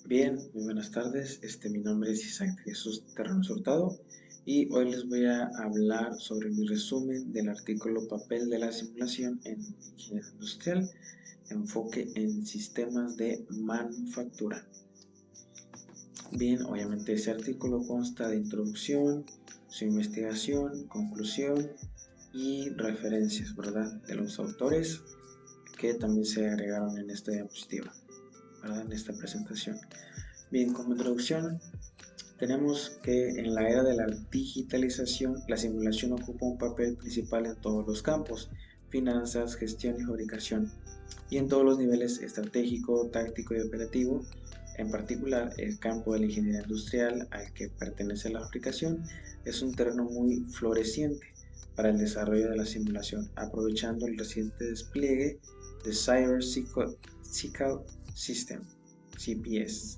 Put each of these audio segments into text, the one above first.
Bien, muy buenas tardes. Mi nombre es Isaac Jesús Terranos Hurtado y hoy les voy a hablar sobre mi resumen del artículo Papel de la simulación en ingeniería industrial, enfoque en sistemas de manufactura. Bien, obviamente ese artículo consta de introducción, su investigación, conclusión y referencias, ¿verdad? De los autores que también se agregaron en esta diapositiva, ¿verdad? En esta presentación. Bien, como introducción, tenemos que en la era de la digitalización, la simulación ocupa un papel principal en todos los campos: finanzas, gestión y fabricación, y en todos los niveles estratégico, táctico y operativo. En particular, el campo de la ingeniería industrial al que pertenece la fabricación es un terreno muy floreciente para el desarrollo de la simulación, aprovechando el reciente despliegue de Cyber Physical System, CPS.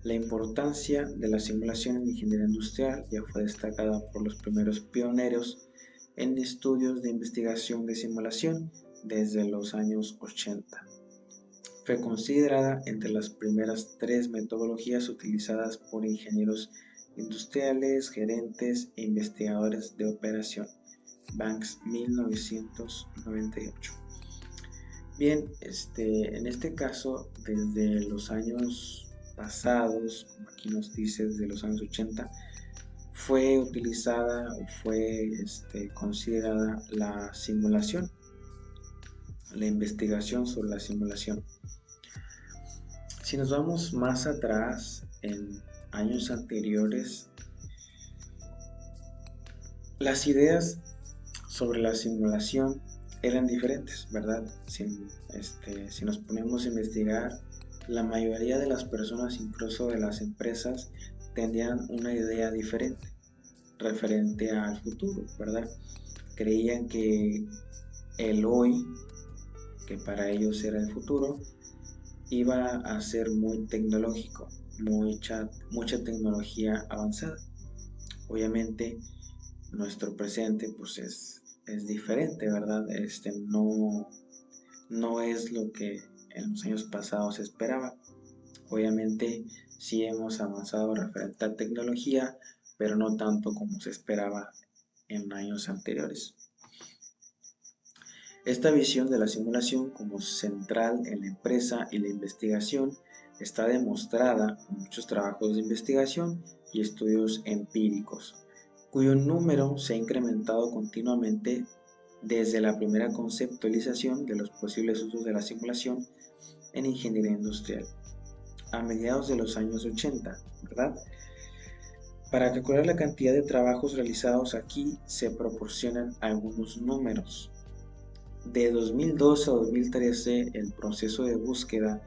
La importancia de la simulación en ingeniería industrial ya fue destacada por los primeros pioneros en estudios de investigación de simulación desde los años 80. Fue considerada entre las primeras tres metodologías utilizadas por ingenieros industriales, gerentes e investigadores de operación. Banks, 1998. Bien, en este caso, desde los años pasados, como aquí nos dice, desde los años 80, fue utilizada o fue considerada la simulación, la investigación sobre la simulación. Si nos vamos más atrás, en años anteriores, las ideas sobre la simulación eran diferentes, ¿verdad? Si nos ponemos a investigar, la mayoría de las personas, incluso de las empresas, tenían una idea diferente referente al futuro, ¿verdad? Creían que el hoy, que para ellos era el futuro, iba a ser muy tecnológico, mucha tecnología avanzada. Obviamente, nuestro presente pues es diferente, ¿verdad? No es lo que en los años pasados se esperaba. Obviamente sí hemos avanzado referente a tecnología, pero no tanto como se esperaba en años anteriores. Esta visión de la simulación como central en la empresa y la investigación está demostrada en muchos trabajos de investigación y estudios empíricos, cuyo número se ha incrementado continuamente desde la primera conceptualización de los posibles usos de la simulación en ingeniería industrial a mediados de los años 80, ¿verdad? Para calcular la cantidad de trabajos realizados aquí se proporcionan algunos números. De 2012 a 2013, el proceso de búsqueda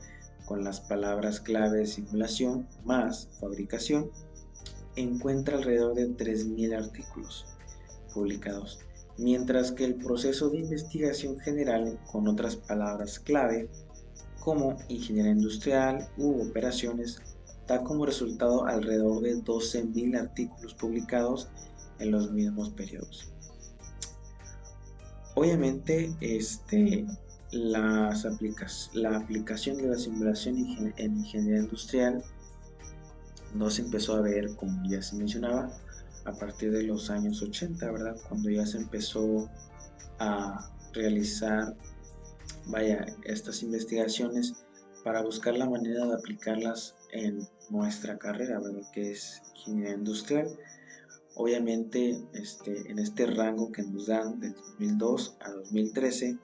con las palabras clave simulación más fabricación encuentra alrededor de 3.000 artículos publicados, mientras que el proceso de investigación general con otras palabras clave como ingeniería industrial u operaciones da como resultado alrededor de 12.000 artículos publicados en los mismos periodos. Obviamente, la aplicación de la simulación en ingeniería industrial no se empezó a ver, como ya se mencionaba, a partir de los años 80, ¿verdad? Cuando ya se empezó a realizar, estas investigaciones para buscar la manera de aplicarlas en nuestra carrera, ¿verdad? Que es ingeniería industrial. Obviamente, en este rango que nos dan del 2002 a 2013,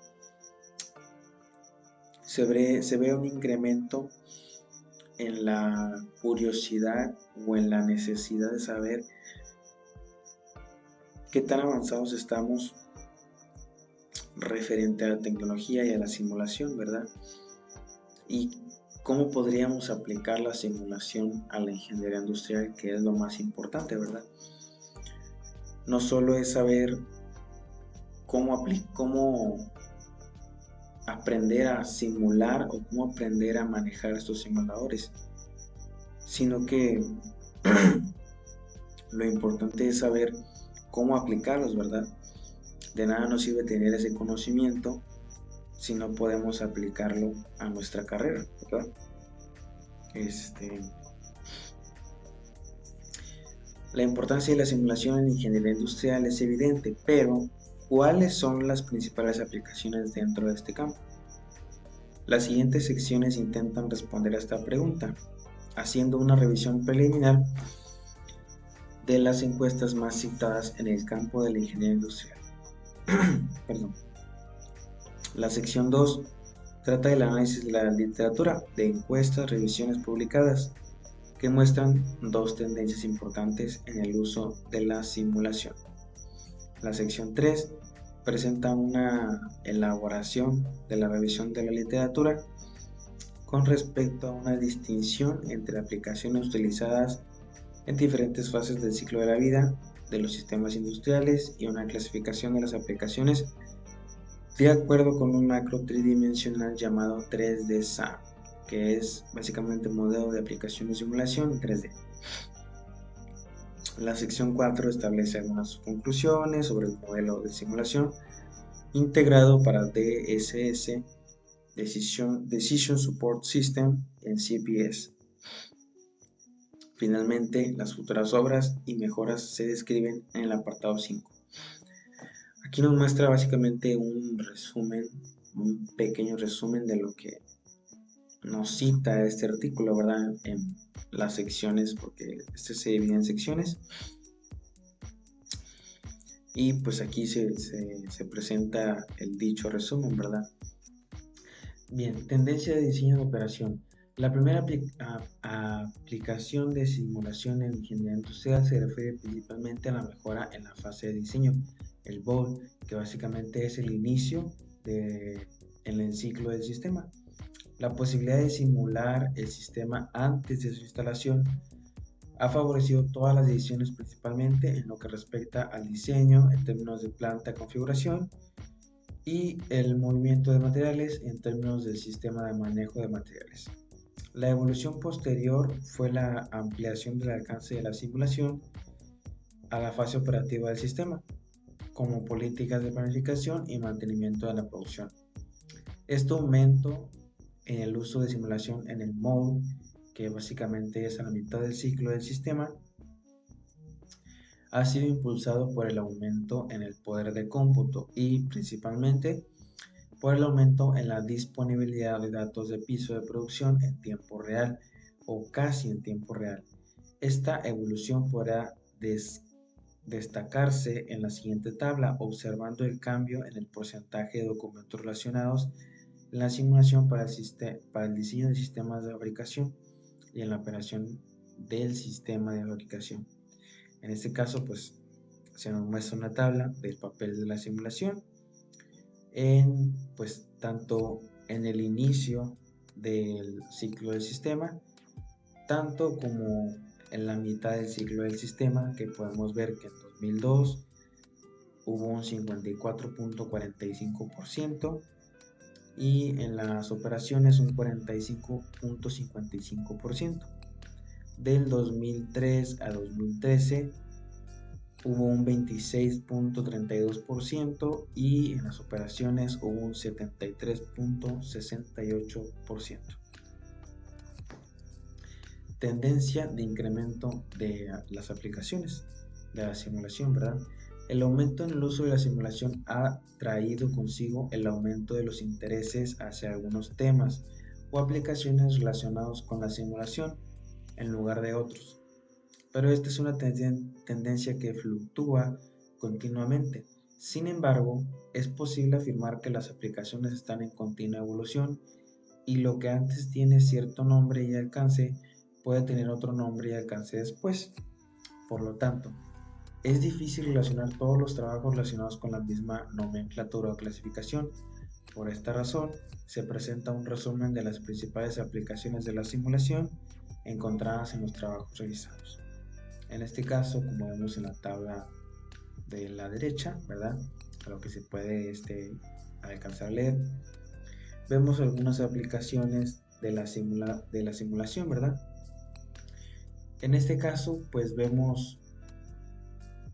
se ve un incremento en la curiosidad o en la necesidad de saber qué tan avanzados estamos referente a la tecnología y a la simulación, ¿verdad? Y cómo podríamos aplicar la simulación a la ingeniería industrial, que es lo más importante, ¿verdad? No solo es saber cómo aprender a simular o cómo aprender a manejar estos simuladores, sino que lo importante es saber cómo aplicarlos, ¿verdad? De nada nos sirve tener ese conocimiento si no podemos aplicarlo a nuestra carrera, ¿verdad? Este, la importancia de la simulación en ingeniería industrial es evidente, pero ¿cuáles son las principales aplicaciones dentro de este campo? Las siguientes secciones intentan responder a esta pregunta, haciendo una revisión preliminar de las encuestas más citadas en el campo de la ingeniería industrial. Perdón. La sección 2 trata del análisis de la literatura, de encuestas, revisiones publicadas, que muestran dos tendencias importantes en el uso de la simulación. La sección 3 presenta una elaboración de la revisión de la literatura con respecto a una distinción entre aplicaciones utilizadas en diferentes fases del ciclo de la vida de los sistemas industriales y una clasificación de las aplicaciones de acuerdo con un macro tridimensional llamado 3D SAM, que es básicamente un modelo de aplicación de simulación en 3D. La sección 4 establece algunas conclusiones sobre el modelo de simulación integrado para DSS, Decision Support System, en CPS. Finalmente, las futuras obras y mejoras se describen en el apartado 5. Aquí nos muestra básicamente un resumen, un pequeño resumen de lo que nos cita este artículo, ¿verdad? En las secciones, porque este se divide en secciones. Y pues aquí se presenta el dicho resumen, ¿verdad? Bien, tendencia de diseño de operación. La primera aplicación de simulación en ingeniería industrial se refiere principalmente a la mejora en la fase de diseño, el BOD, que básicamente es el inicio en el ciclo del sistema. La posibilidad de simular el sistema antes de su instalación ha favorecido todas las decisiones, principalmente en lo que respecta al diseño en términos de planta configuración y el movimiento de materiales en términos del sistema de manejo de materiales. La evolución posterior fue la ampliación del alcance de la simulación a la fase operativa del sistema, como políticas de planificación y mantenimiento de la producción. Este aumento en el uso de simulación en el mode, que básicamente es a la mitad del ciclo del sistema, ha sido impulsado por el aumento en el poder de cómputo y principalmente por el aumento en la disponibilidad de datos de piso de producción en tiempo real o casi en tiempo real. Esta evolución podrá destacarse en la siguiente tabla, observando el cambio en el porcentaje de documentos relacionados en la simulación para el diseño de sistemas de fabricación y en la operación del sistema de fabricación. En este caso, pues se nos muestra una tabla del papel de la simulación pues tanto en el inicio del ciclo del sistema, tanto como en la mitad del ciclo del sistema, que podemos ver que en 2002 hubo un 54.45% y en las operaciones un 45.55%. Del 2003 a 2013 hubo un 26.32% y en las operaciones hubo un 73.68%. Tendencia de incremento de las aplicaciones de la simulación, ¿verdad? El aumento en el uso de la simulación ha traído consigo el aumento de los intereses hacia algunos temas o aplicaciones relacionados con la simulación en lugar de otros. Pero esta es una tendencia que fluctúa continuamente. Sin embargo, es posible afirmar que las aplicaciones están en continua evolución y lo que antes tiene cierto nombre y alcance puede tener otro nombre y alcance después. Por lo tanto, es difícil relacionar todos los trabajos relacionados con la misma nomenclatura o clasificación. Por esta razón, se presenta un resumen de las principales aplicaciones de la simulación encontradas en los trabajos revisados. En este caso, como vemos en la tabla de la derecha, ¿verdad? A lo que se puede alcanzar a leer, vemos algunas aplicaciones de la simulación, ¿verdad? En este caso, pues vemos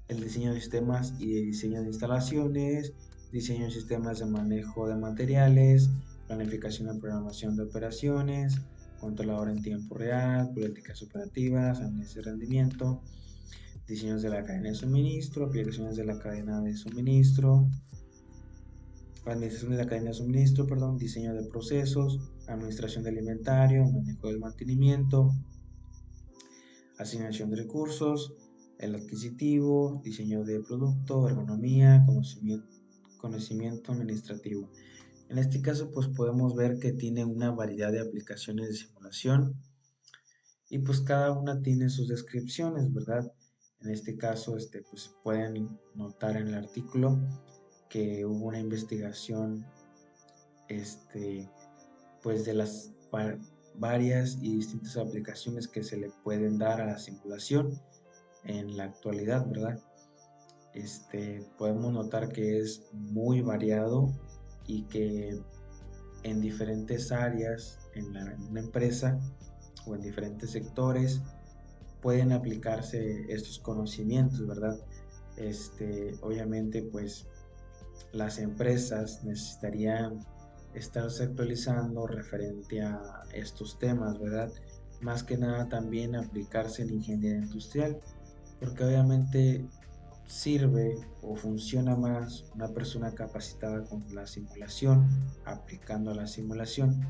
el diseño de sistemas y el diseño de instalaciones, diseño de sistemas de manejo de materiales, planificación y programación de operaciones, controlador en tiempo real, políticas operativas, análisis de rendimiento, diseños de la cadena de suministro, aplicaciones de la cadena de suministro, administración de la cadena de suministro, diseño de procesos, administración del inventario, manejo del mantenimiento, asignación de recursos, el adquisitivo, diseño de producto, ergonomía, conocimiento administrativo. En este caso, pues podemos ver que tiene una variedad de aplicaciones de simulación y pues cada una tiene sus descripciones, ¿verdad? En este caso, pues pueden notar en el artículo que hubo una investigación, pues de las varias y distintas aplicaciones que se le pueden dar a la simulación en la actualidad, ¿verdad? Podemos notar que es muy variado y que en diferentes áreas en una empresa o en diferentes sectores pueden aplicarse estos conocimientos, ¿verdad? Obviamente, pues las empresas necesitarían estarse actualizando referente a estos temas, ¿verdad? Más que nada también aplicarse en ingeniería industrial, porque obviamente sirve o funciona más una persona capacitada con la simulación, aplicando la simulación,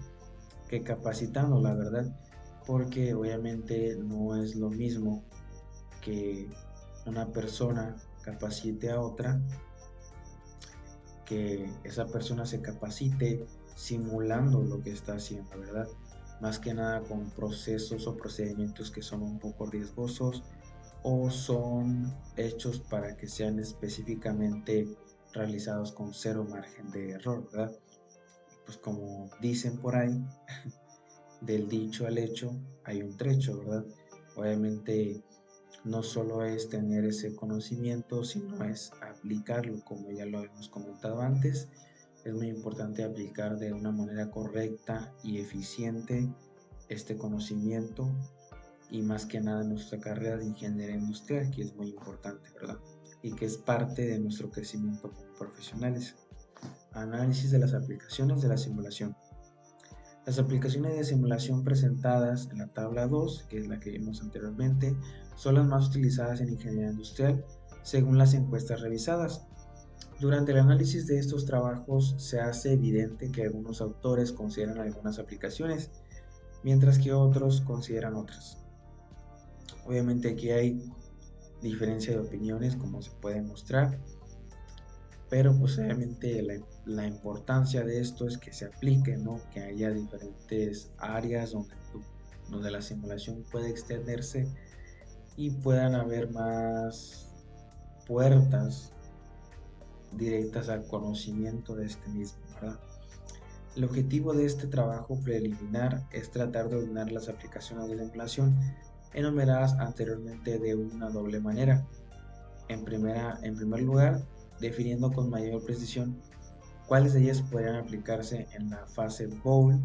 que capacitando, la verdad, porque obviamente no es lo mismo que una persona capacite a otra, que esa persona se capacite simulando lo que está haciendo, ¿verdad? Más que nada con procesos o procedimientos que son un poco riesgosos o son hechos para que sean específicamente realizados con cero margen de error, ¿verdad? Pues como dicen por ahí, del dicho al hecho hay un trecho, ¿verdad? Obviamente no solo es tener ese conocimiento, sino es aplicarlo, como ya lo hemos comentado antes. Es muy importante aplicar de una manera correcta y eficiente este conocimiento y más que nada nuestra carrera de ingeniería industrial, que es muy importante, ¿verdad? Y que es parte de nuestro crecimiento como profesionales. Análisis de las aplicaciones de la simulación. Las aplicaciones de simulación presentadas en la tabla 2, que es la que vimos anteriormente, son las más utilizadas en ingeniería industrial según las encuestas revisadas. Durante el análisis de estos trabajos se hace evidente que algunos autores consideran algunas aplicaciones, mientras que otros consideran otras. Obviamente aquí hay diferencia de opiniones, como se puede mostrar, pero pues obviamente la importancia de esto es que se aplique, ¿no? Que haya diferentes áreas donde la simulación puede extenderse y puedan haber más puertas directas al conocimiento de este mismo, ¿verdad? El objetivo de este trabajo preliminar es tratar de ordenar las aplicaciones de simulación enumeradas anteriormente de una doble manera. En primer lugar, definiendo con mayor precisión cuáles de ellas podrían aplicarse en la fase bowl,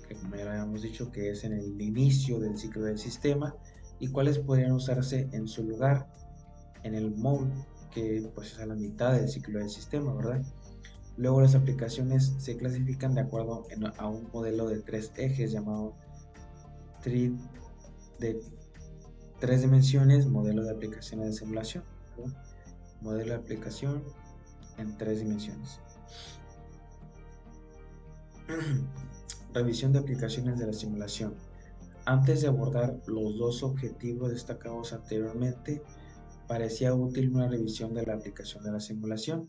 que como ya habíamos dicho que es en el inicio del ciclo del sistema, y cuáles podrían usarse en su lugar en el mode, que pues es a la mitad del ciclo del sistema, ¿verdad? Luego las aplicaciones se clasifican de acuerdo a un modelo de 3 ejes llamado de 3 dimensiones, modelo de aplicaciones de simulación, ¿verdad? Modelo de aplicación en 3 dimensiones. Revisión de aplicaciones de la simulación. Antes de abordar los dos objetivos destacados anteriormente, parecía útil una revisión de la aplicación de la simulación.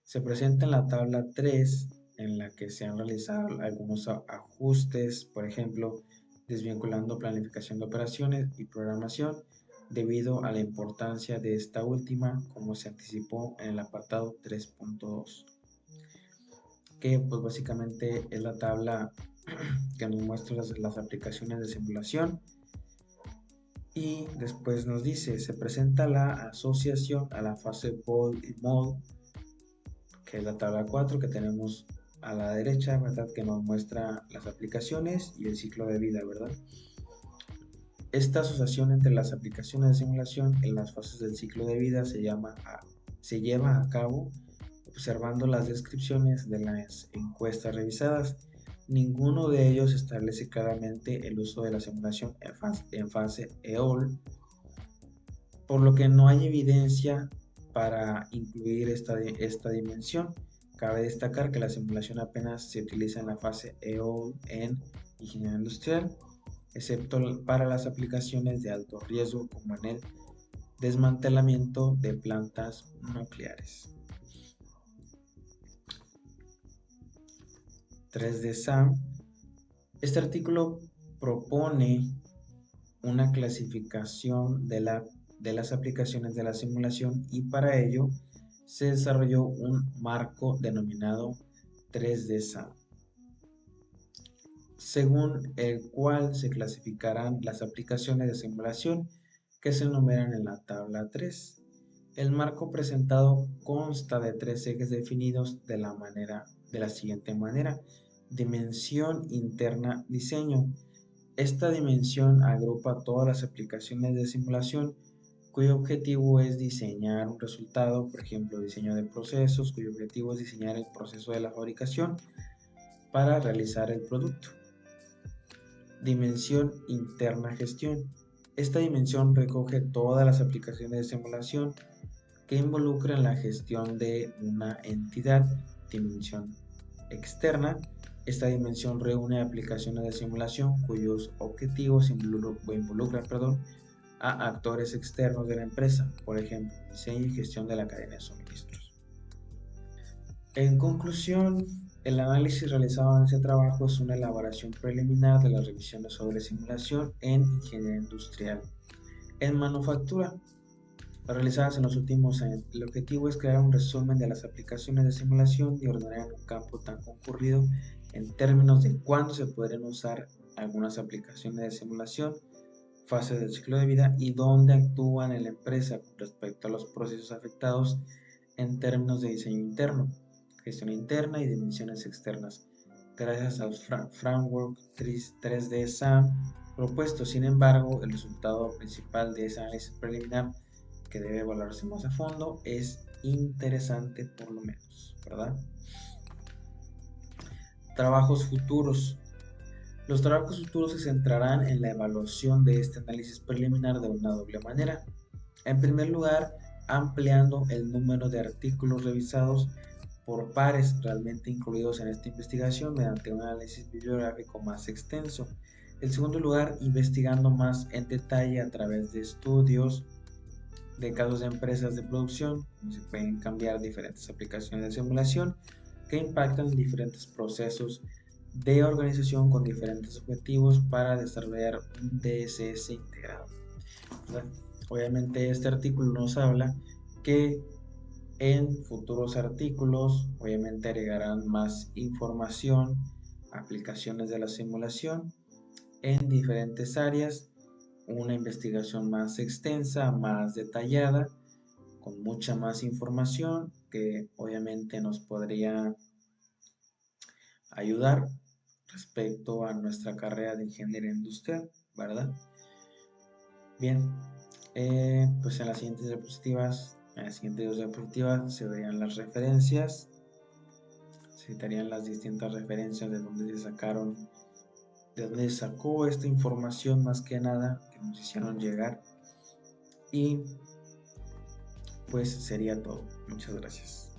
Se presenta en la tabla 3, en la que se han realizado algunos ajustes, por ejemplo, desvinculando planificación de operaciones y programación debido a la importancia de esta última, como se anticipó en el apartado 3.2, que pues básicamente es la tabla que nos muestra las aplicaciones de simulación. Y después nos dice, se presenta la asociación a la fase bold y mode, que es la tabla 4 que tenemos a la derecha, ¿verdad? Que nos muestra las aplicaciones y el ciclo de vida, ¿verdad? Esta asociación entre las aplicaciones de simulación en las fases del ciclo de vida se lleva a cabo observando las descripciones de las encuestas revisadas, ninguno de ellos establece claramente el uso de la simulación en fase EOL, por lo que no hay evidencia para incluir esta dimensión. Cabe destacar que la simulación apenas se utiliza en la fase EOL en ingeniería industrial, excepto para las aplicaciones de alto riesgo como en el desmantelamiento de plantas nucleares. 3D SAM. Este artículo propone una clasificación de las aplicaciones de la simulación y para ello se desarrolló un marco denominado 3D SAM, según el cual se clasificarán las aplicaciones de simulación que se enumeran en la tabla 3. El marco presentado consta de 3 ejes definidos de la siguiente manera: dimensión interna, diseño. Esta dimensión agrupa todas las aplicaciones de simulación cuyo objetivo es diseñar un resultado, por ejemplo, diseño de procesos, cuyo objetivo es diseñar el proceso de la fabricación para realizar el producto. Dimensión interna, gestión. Esta dimensión recoge todas las aplicaciones de simulación que involucran la gestión de una entidad. Dimensión externa. Esta dimensión reúne aplicaciones de simulación cuyos objetivos involucran a actores externos de la empresa, por ejemplo, diseño y gestión de la cadena de suministros. En conclusión, el análisis realizado en este trabajo es una elaboración preliminar de las revisiones sobre simulación en ingeniería industrial en manufactura realizadas en los últimos años. El objetivo es crear un resumen de las aplicaciones de simulación y ordenar en un campo tan concurrido en términos de cuándo se podrían usar algunas aplicaciones de simulación, fases del ciclo de vida y dónde actúan en la empresa con respecto a los procesos afectados en términos de diseño interno, gestión interna y dimensiones externas, gracias al framework 3D SAM propuesto. Sin embargo, el resultado principal de ese análisis preliminar, que debe evaluarse más a fondo, es interesante por lo menos, ¿verdad? Trabajos futuros. Los trabajos futuros se centrarán en la evaluación de este análisis preliminar de una doble manera. En primer lugar, ampliando el número de artículos revisados por pares realmente incluidos en esta investigación mediante un análisis bibliográfico más extenso. En segundo lugar, investigando más en detalle a través de estudios de casos de empresas de producción, como se pueden cambiar diferentes aplicaciones de simulación que impactan en diferentes procesos de organización con diferentes objetivos para desarrollar un DSS integrado. Obviamente este artículo nos habla que en futuros artículos obviamente agregarán más información, aplicaciones de la simulación en diferentes áreas, una investigación más extensa, más detallada, con mucha más información que obviamente nos podría ayudar respecto a nuestra carrera de ingeniería industrial, ¿verdad? Bien, pues en las siguientes diapositivas, se verían las referencias, se citarían las distintas referencias de donde se sacó esta información más que nada que nos hicieron llegar, y pues sería todo. Muchas gracias.